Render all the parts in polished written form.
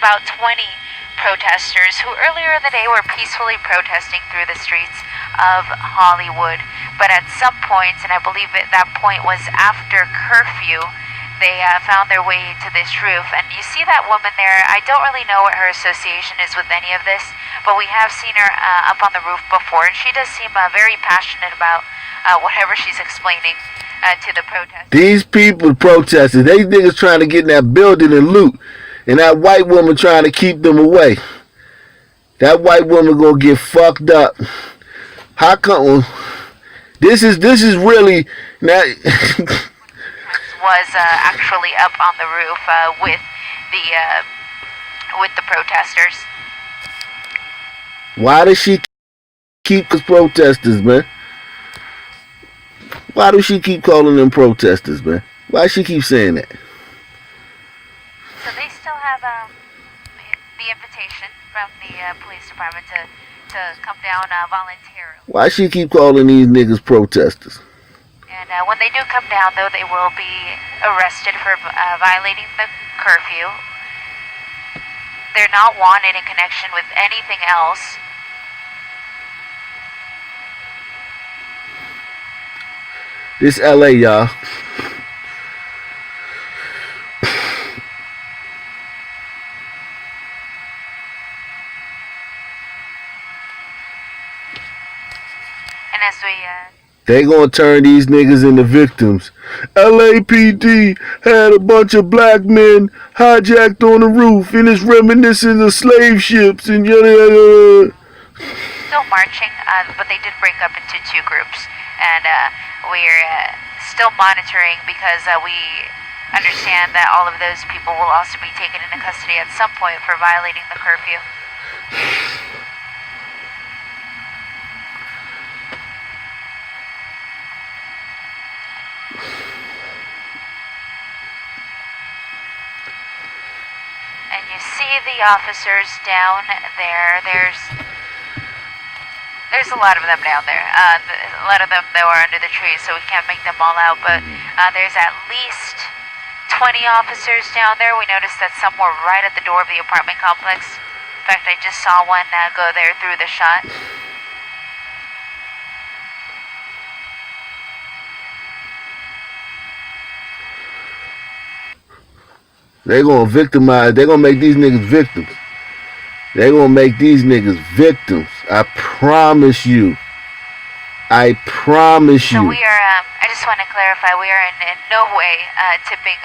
about 20 protesters who earlier in the day were peacefully protesting through the streets of Hollywood. But at some point, and I believe that point was after curfew, they found their way to this roof. And you see that woman there. I don't really know what her association is with any of this, but we have seen her up on the roof before, and she does seem very passionate about whatever she's explaining to the protesters. These people protesting, they niggas trying to get in that building and loot, and that white woman trying to keep them away. That white woman gonna get fucked up. How come? This is really now. Was actually up on the roof with the protesters. Why does she keep the protesters, man? Why does she keep calling them protesters, man? Why does she keep saying that? So they still have the invitation from the police department to come down voluntarily. Why she keep calling these niggas protesters? And when they do come down, though, they will be arrested for violating the curfew. They're not wanted in connection with anything else. This LA, y'all. And as we they gonna turn these niggas into victims. LAPD had a bunch of black men hijacked on the roof, and it's reminiscent of slave ships and yada yada. Still marching, but they did break up into two groups, and we're still monitoring because we understand that all of those people will also be taken into custody at some point for violating the curfew. And you see the officers down there. There's a lot of them down there. A lot of them that were under the trees, so we can't make them all out. But there's at least 20 officers down there. We noticed that some were right at the door of the apartment complex. In fact, I just saw one go there through the shot. They gonna victimize. They gonna make these niggas victims. They gonna make these niggas victims. I promise you. I promise you. So we are, I just want to clarify, we are in no way tipping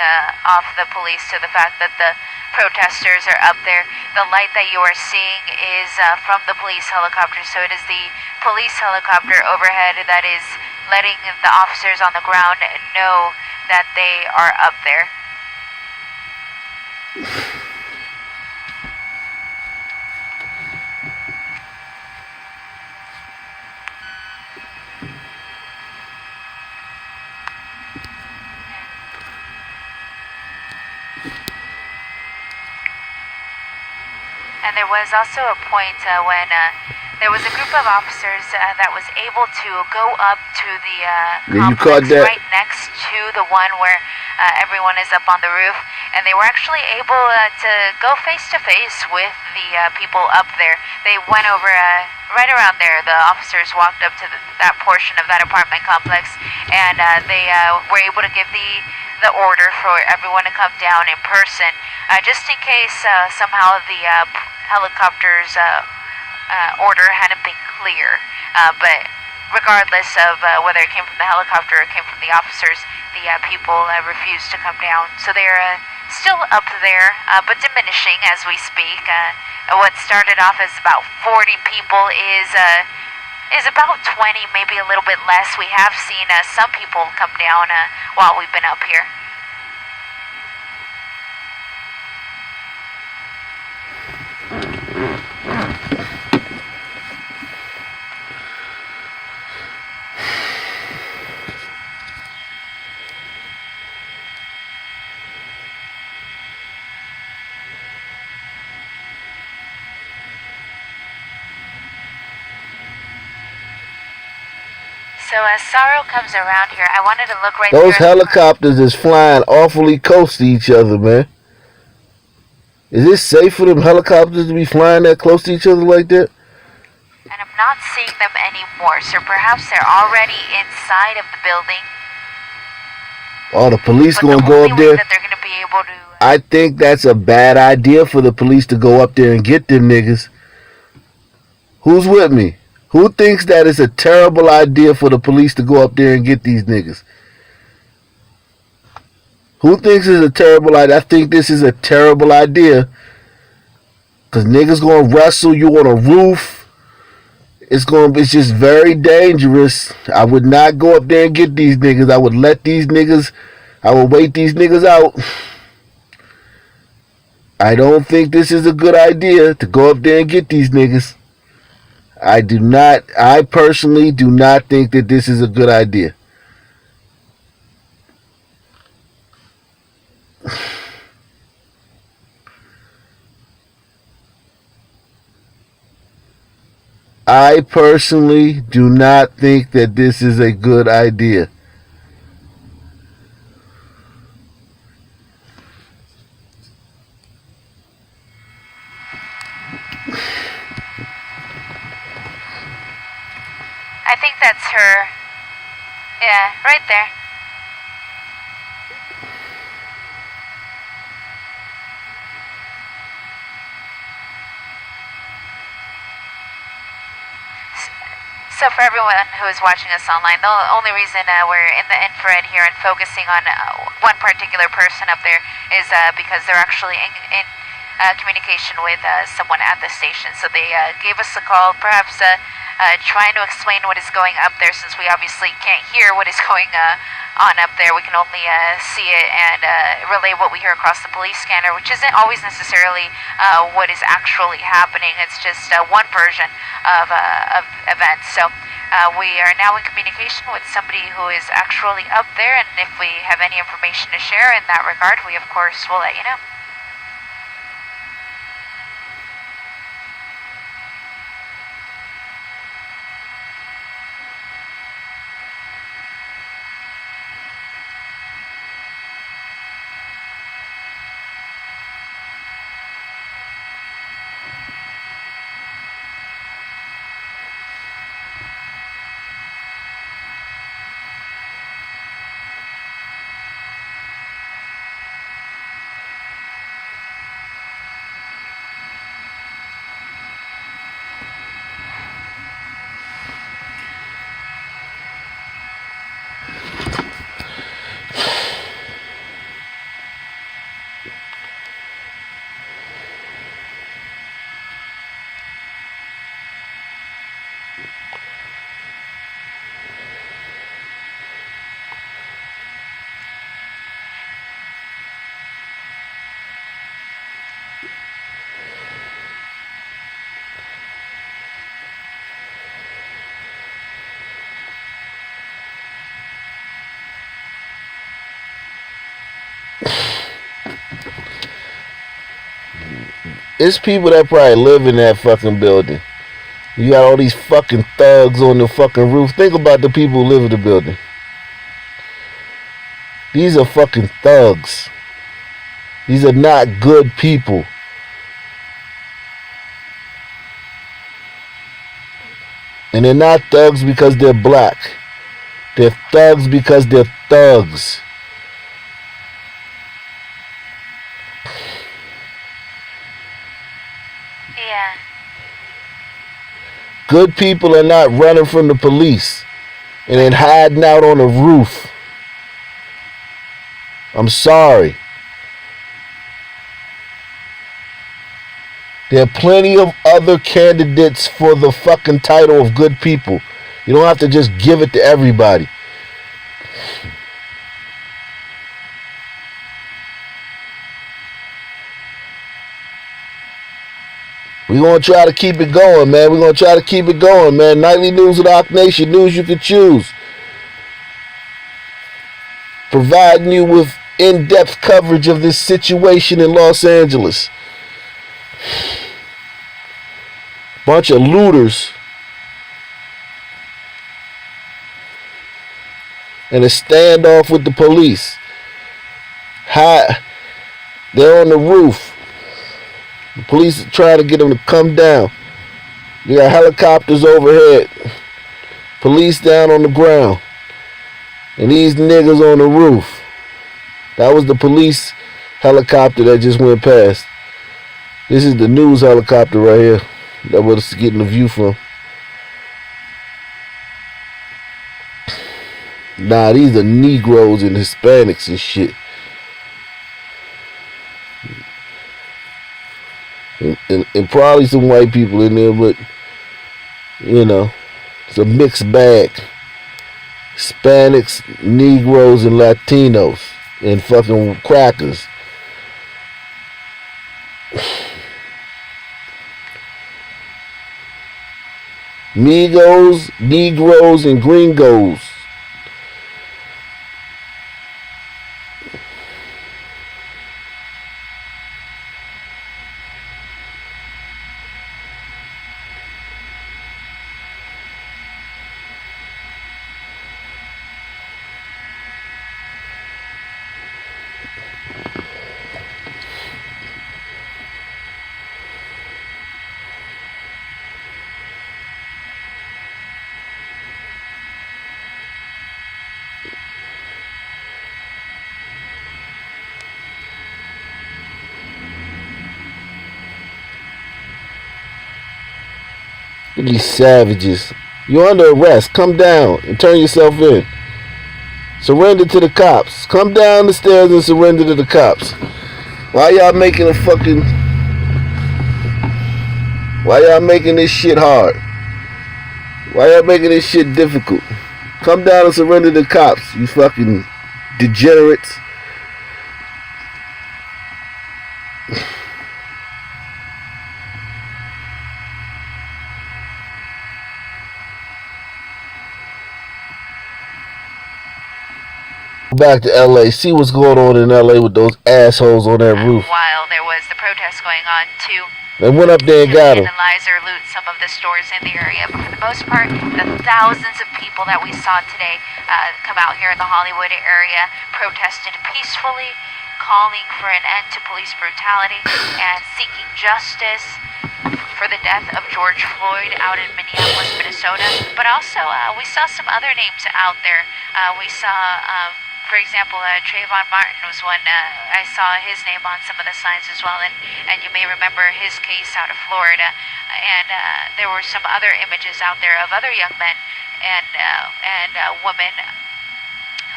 off the police to the fact that the protesters are up there. The light that you are seeing is from the police helicopter, so it is the police helicopter overhead that is letting the officers on the ground know that they are up there. And there was also a point when there was a group of officers that was able to go up to the complex right next to the one where everyone is up on the roof, and they were actually able to go face to face with the people up there. They went over right around there. The officers walked up to that portion of that apartment complex, and they were able to give the order for everyone to come down in person, just in case somehow the helicopter's order hadn't been clear. But regardless of whether it came from the helicopter or it came from the officers, the people refused to come down. So they're still up there, but diminishing as we speak. What started off as about 40 people is about 20, maybe a little bit less. We have seen some people come down while we've been up here. So as Sorrow comes around here, I wanted to look right there. Those helicopters is flying awfully close to each other, man. Is it safe for them helicopters to be flying that close to each other like that? And I'm not seeing them anymore, so perhaps they're already inside of the building. Oh, the police But gonna go up there? The only way that they're gonna be able to... I think that's a bad idea for the police to go up there and get them niggas. Who's with me? Who thinks that it's a terrible idea for the police to go up there and get these niggas? Who thinks it's a terrible idea? I think this is a terrible idea. Because niggas gonna wrestle you on a roof. It's just very dangerous. I would not go up there and get these niggas. I would wait these niggas out. I don't think this is a good idea to go up there and get these niggas. I personally do not think that this is a good idea. I personally do not think that this is a good idea. I think that's her. Yeah, right there. So for everyone who is watching us online, the only reason we're in the infrared here and focusing on one particular person up there is because they're actually in communication with someone at the station. So they gave us a call, perhaps trying to explain what is going up there, since we obviously can't hear what is going on up there. We can only see it and relay what we hear across the police scanner, which isn't always necessarily what is actually happening. It's just one version of events. So we are now in communication with somebody who is actually up there, and if we have any information to share in that regard, we of course will let you know. It's people that probably live in that fucking building. You got all these fucking thugs on the fucking roof. Think about the people who live in the building. These are fucking thugs. These are not good people. And they're not thugs because they're black. They're thugs because they're thugs. Yeah. Good people are not running from the police and then hiding out on the roof. I'm sorry. There are plenty of other candidates for the fucking title of good people. You don't have to just give it to everybody. We're going to try to keep it going, man. We're going to try to keep it going, man. Nightly News with Arc Nation. News you can choose. Providing you with in-depth coverage of this situation in Los Angeles. Bunch of looters. And a standoff with the police. They're on the roof. The police trying to get them to come down. They got helicopters overhead. Police down on the ground. And these niggas on the roof. That was the police helicopter that just went past. This is the news helicopter right here that we're getting the view from. Nah, these are Negroes and Hispanics and shit. And probably some white people in there, but, you know, it's a mixed bag. Hispanics, Negroes, and Latinos, and fucking crackers. Migos, Negroes, and Gringos. These savages. You're under arrest. Come down and turn yourself in. Surrender to the cops. Come down the stairs and surrender to the cops. Why y'all making a fucking... Why y'all making this shit hard? Why y'all making this shit difficult? Come down and surrender to the cops, you fucking degenerates. Back to LA, see what's going on in LA with those assholes on that roof. While there was the protest going on too, they went up there and got them. Vandalize or loot some of the stores in the area, but for the most part, the thousands of people that we saw today come out here in the Hollywood area protested peacefully, calling for an end to police brutality and seeking justice for the death of George Floyd out in Minneapolis, Minnesota. But also, we saw some other names out there. We saw, for example, Trayvon Martin was one. I saw his name on some of the signs as well, and you may remember his case out of Florida. And there were some other images out there of other young men and women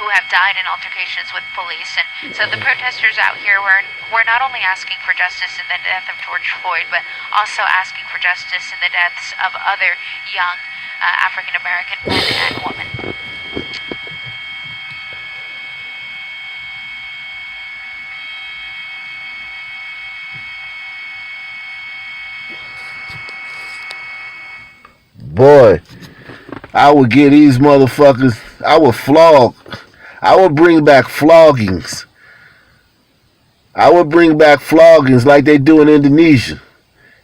who have died in altercations with police. And so the protesters out here were not only asking for justice in the death of George Floyd, but also asking for justice in the deaths of other young African American men and women. Boy, I would get these motherfuckers, I would flog. I would bring back floggings. I would bring back floggings like they do in Indonesia.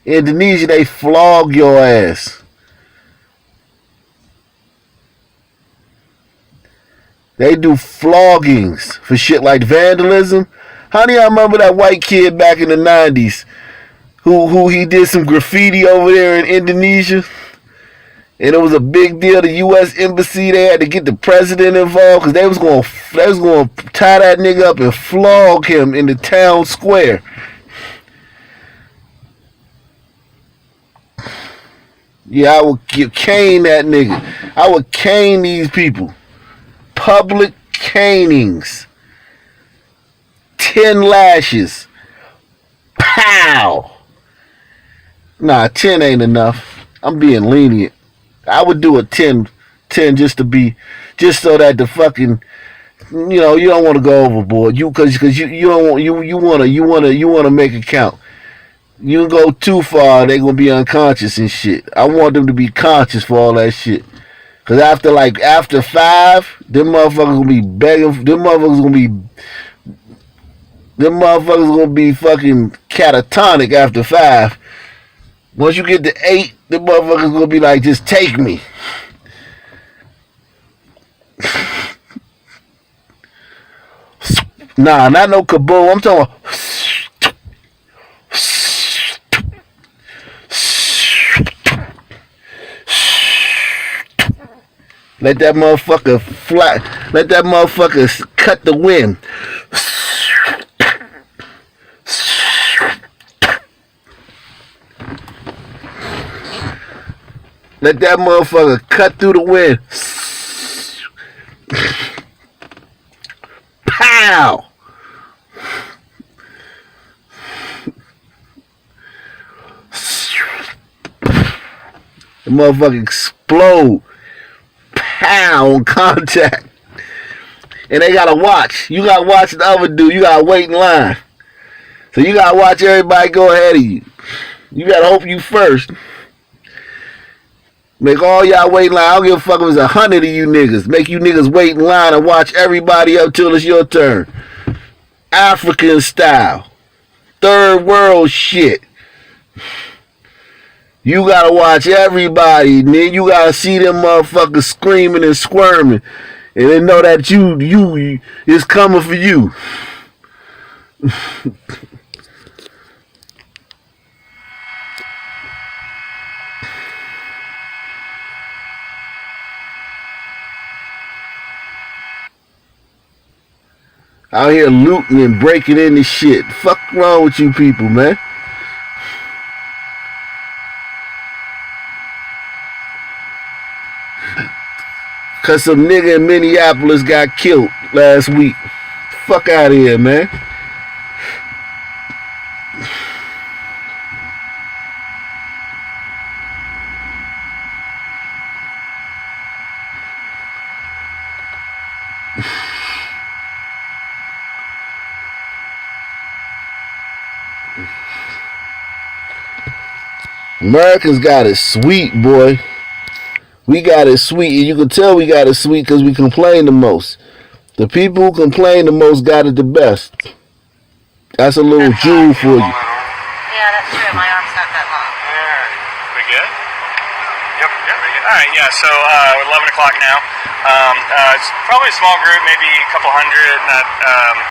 Indonesia, they flog your ass. They do floggings for shit like vandalism. How do y'all remember that white kid back in the 90s who he did some graffiti over there in Indonesia? And it was a big deal. The U.S. Embassy, they had to get the president involved because they was going to tie that nigga up and flog him in the town square. Yeah, I would cane that nigga. I would cane these people. Public canings. 10 lashes. Pow! Nah, 10 ain't enough. I'm being lenient. I would do a 10 just so that the fucking, you don't want to go overboard. Cause you don't want, you want to make it count. You go too far, they gonna be unconscious and shit. I want them to be conscious for all that shit. Cause after 5, them motherfuckers gonna be begging. Them motherfuckers gonna be fucking catatonic after 5. Once you get to 8, the motherfuckers gonna be like, just take me. Nah, not no kaboom. I'm talking about Let that motherfucker fly. Let that motherfucker cut the wind. Let that motherfucker cut through the wind. Pow! The motherfucker explode. Pow! On contact. And they gotta watch. You gotta watch the other dude. You gotta wait in line. So you gotta watch everybody go ahead of you. You gotta hope you first. Make all y'all wait in line. I don't give a fuck if it's 100 of you niggas. Make you niggas wait in line and watch everybody up till it's your turn. African style. Third world shit. You gotta watch everybody, and then you gotta see them motherfuckers screaming and squirming. And they know that you is coming for you. Out here looting and breaking into shit. Fuck wrong with you people, man? Cause some nigga in Minneapolis got killed last week. Fuck out of here, man. Americans got it sweet, boy. We got it sweet, and you can tell we got it sweet because we complain the most. The people who complain the most got it the best. That's a little jewel for you. Yeah, that's true. My arm's not that long. Alright. We good? Yep, we good. Alright, yeah, so 11 o'clock now. It's probably a small group, maybe a couple hundred.